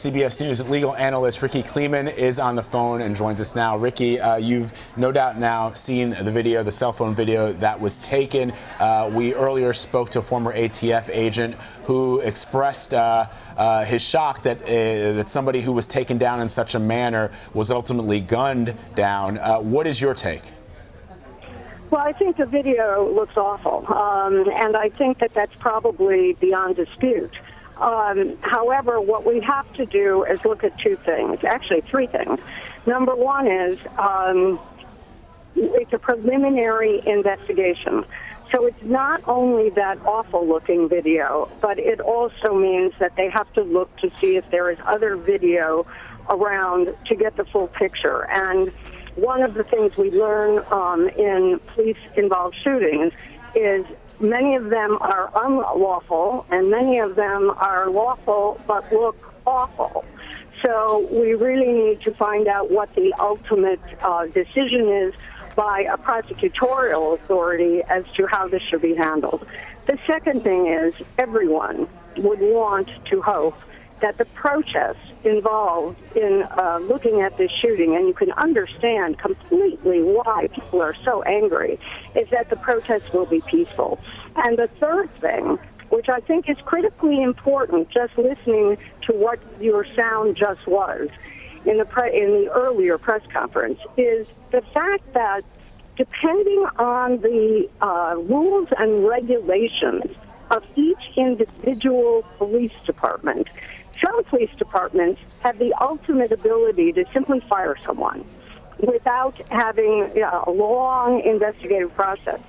CBS News legal analyst Rikki Kleiman is on the phone and joins us now. Rikki, you've no doubt now seen the video, the cell phone video that was taken. We earlier spoke to a former ATF agent who expressed his shock that somebody who was taken down in such a manner was ultimately gunned down. What is your take? Well, I think the video looks awful, and I think that that's probably beyond dispute. However, what we have to do is look at two things, actually three things. Number one is it's a preliminary investigation. So it's not only that awful-looking video, but it also means that they have to look to see if there is other video around to get the full picture. And one of the things we learn in police-involved shootings is many of them are unlawful, and many of them are lawful but look awful. So we really need to find out what the ultimate decision is by a prosecutorial authority as to how this should be handled. The second thing is everyone would want to hope that the protests involved in looking at this shooting, and you can understand completely why people are so angry, is that the protests will be peaceful. And the third thing, which I think is critically important, just listening to what your sound just was in the earlier press conference, is the fact that depending on the rules and regulations of each individual police department, some police departments have the ultimate ability to simply fire someone without having a long investigative process.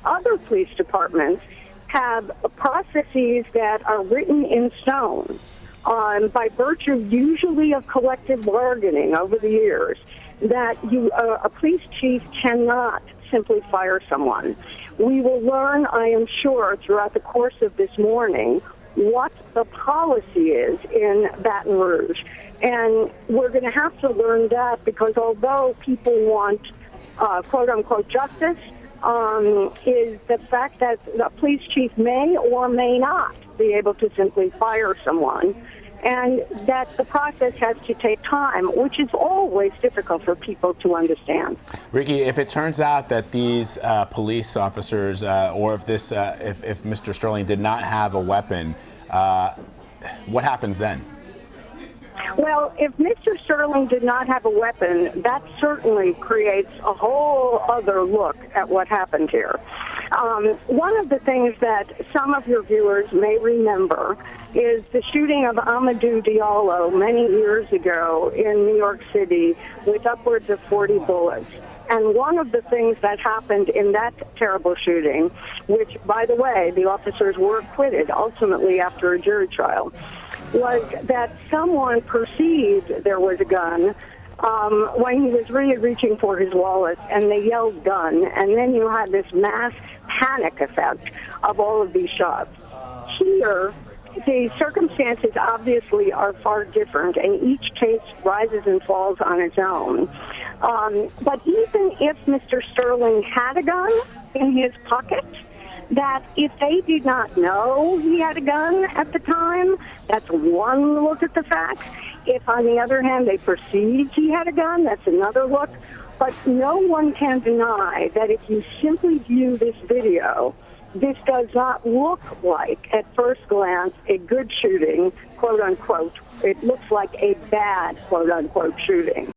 Other police departments have processes that are written in stone by virtue usually of collective bargaining over the years, that a police chief cannot simply fire someone. We will learn, I am sure, throughout the course of this morning, what the policy is in Baton Rouge. And we're going to have to learn that, because although people want, quote-unquote, justice, is the fact that the police chief may or may not be able to simply fire someone, and that the process has to take time, which is always difficult for people to understand. Rikki, if it turns out that these police officers, or if Mr. Sterling did not have a weapon, what happens then? Well, if Mr. Sterling did not have a weapon, that certainly creates a whole other look at what happened here. One of the things that some of your viewers may remember is the shooting of Amadou Diallo many years ago in New York City with upwards of 40 bullets. And one of the things that happened in that terrible shooting, which, by the way, the officers were acquitted ultimately after a jury trial, was that someone perceived there was a gun when he was really reaching for his wallet, and they yelled gun, and then you had this mass panic effect of all of these shots. Here, the circumstances obviously are far different, and each case rises and falls on its own. But even if Mr. Sterling had a gun in his pocket, that if they did not know he had a gun at the time, that's one look at the facts. If, on the other hand, they perceived he had a gun, that's another look. But no one can deny that if you simply view this video, this does not look like, at first glance, a good shooting, quote-unquote. It looks like a bad, quote-unquote, shooting.